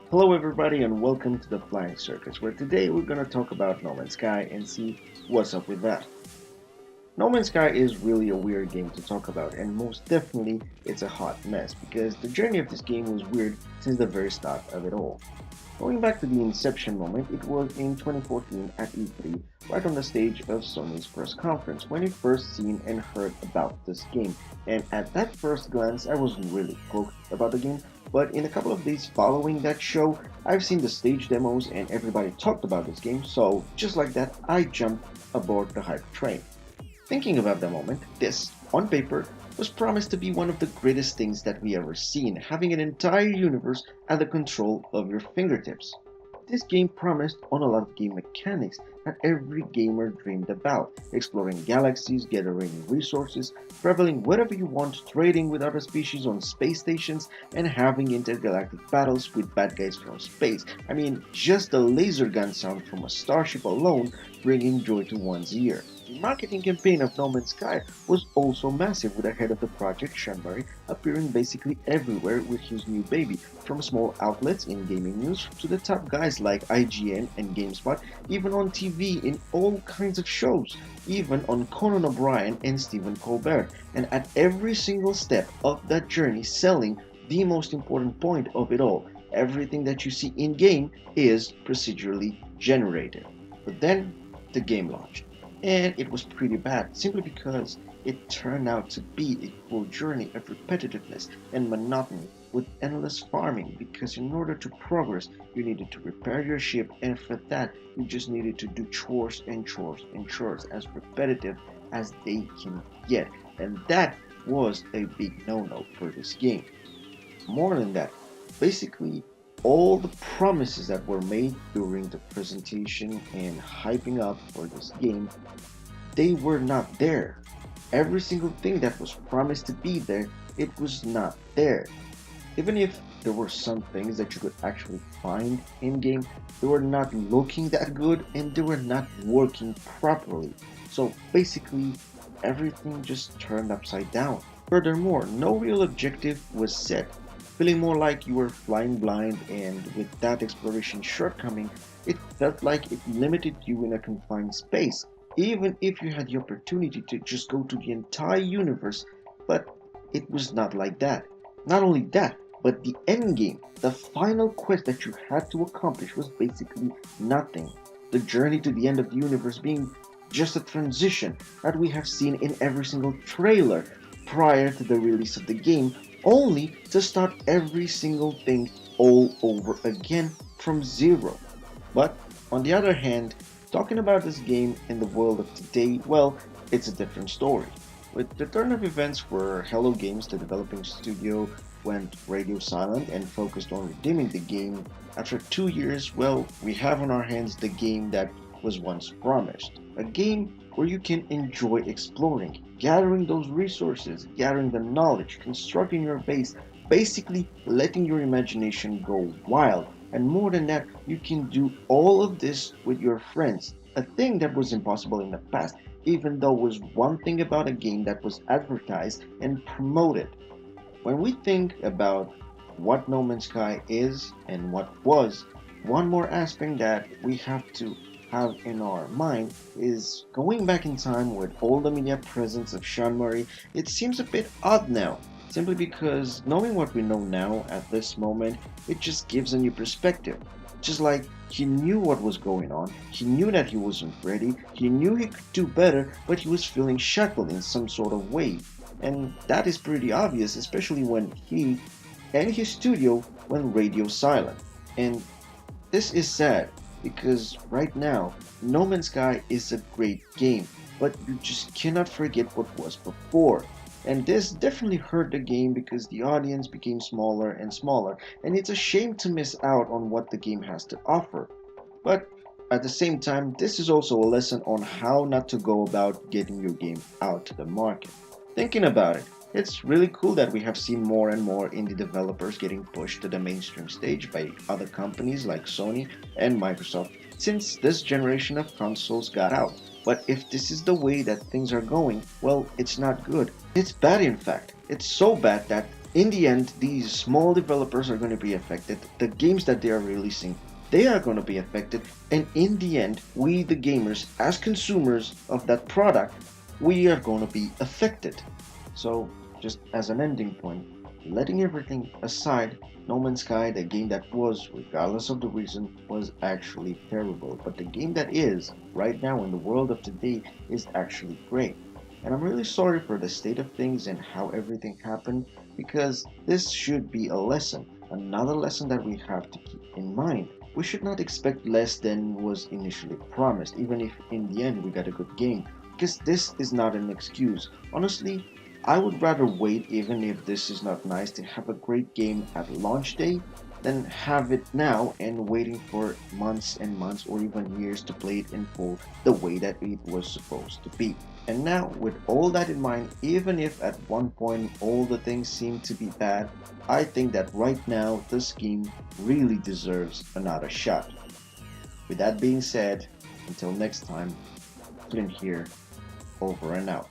Hello, everybody, and welcome to the Flying Circus, where today we're going to talk about No Man's Sky and see what's up with that. No Man's Sky is really a weird game to talk about, and most definitely it's a hot mess because the journey of this game was weird since the very start of it all. Going back to the inception moment, it was in 2014 at E3, right on the stage of Sony's press conference, when we first seen and heard about this game. And at that first glance, I wasn't really hooked about the game, but in a couple of days following that show, I've seen the stage demos and everybody talked about this game, so just like that, I jumped aboard the hype train. Thinking about the moment, this, on paper, was promised to be one of the greatest things that we ever seen, having an entire universe at the control of your fingertips. This game promised on a lot of game mechanics that every gamer dreamed about, exploring galaxies, gathering resources, traveling wherever you want, trading with other species on space stations, and having intergalactic battles with bad guys from space. I mean, just the laser gun sound from a starship alone bringing joy to one's ear. The marketing campaign of No Man's Sky was also massive, with the head of the project, Shanmari, appearing basically everywhere with his new baby, from small outlets in gaming news to the top guys like IGN and GameSpot, even on TV in all kinds of shows, even on Conan O'Brien and Stephen Colbert, and at every single step of that journey selling the most important point of it all. Everything that you see in game is procedurally generated. But then the game launched, and it was pretty bad simply because it turned out to be a full journey of repetitiveness and monotony with endless farming, because in order to progress you needed to repair your ship, and for that you just needed to do chores and chores and chores, as repetitive as they can get, and that was a big no-no for this game. More than that, basically all the promises that were made during the presentation and hyping up for this game, they were not there. Every single thing that was promised to be there, it was not there. Even if there were some things that you could actually find in game, they were not looking that good and they were not working properly. So basically, everything just turned upside down. Furthermore, no real objective was set, feeling more like you were flying blind, and with that exploration shortcoming, it felt like it limited you in a confined space, even if you had the opportunity to just go to the entire universe, but it was not like that. Not only that, but the end game, the final quest that you had to accomplish, was basically nothing. The journey to the end of the universe being just a transition that we have seen in every single trailer prior to the release of the game, only to start every single thing all over again from zero. But on the other hand, talking about this game in the world of today, well, it's a different story. With the turn of events where Hello Games, the developing studio, went radio silent and focused on redeeming the game, after 2 years, well, we have on our hands the game that was once promised. A game where you can enjoy exploring, gathering those resources, gathering the knowledge, constructing your base, basically letting your imagination go wild. And more than that, you can do all of this with your friends, a thing that was impossible in the past, even though was one thing about a game that was advertised and promoted. When we think about what No Man's Sky is and what was, one more aspect that we have to have in our mind is going back in time with all the media presence of Sean Murray. It seems a bit odd now, simply because knowing what we know now at this moment, it just gives a new perspective. Just like he knew what was going on, he knew that he wasn't ready, he knew he could do better, but he was feeling shackled in some sort of way. And that is pretty obvious, especially when he and his studio went radio silent. And this is sad because right now, No Man's Sky is a great game, but you just cannot forget what was before. And this definitely hurt the game because the audience became smaller and smaller, and it's a shame to miss out on what the game has to offer. But at the same time, this is also a lesson on how not to go about getting your game out to the market. Thinking about it, it's really cool that we have seen more and more indie developers getting pushed to the mainstream stage by other companies like Sony and Microsoft since this generation of consoles got out. But if this is the way that things are going, well, it's not good. It's bad, in fact. It's so bad that In the end, these small developers are going to be affected. The games that they are releasing, they are going to be affected. And in the end, we, the gamers, as consumers of that product, we are going to be affected. So, just as an ending point, letting everything aside, No Man's Sky, the game that was, regardless of the reason, was actually terrible. But the game that is, right now in the world of today, is actually great. And I'm really sorry for the state of things and how everything happened, because this should be a lesson, another lesson that we have to keep in mind. We should not expect less than was initially promised, even if in the end we got a good game, because this is not an excuse. Honestly, I would rather wait, even if this is not nice, to have a great game at launch day than have it now and waiting for months and months or even years to play it in full the way that it was supposed to be. And now, with all that in mind, even if at one point all the things seem to be bad, I think that right now this game really deserves another shot. With that being said, until next time, Flynn here, over and out.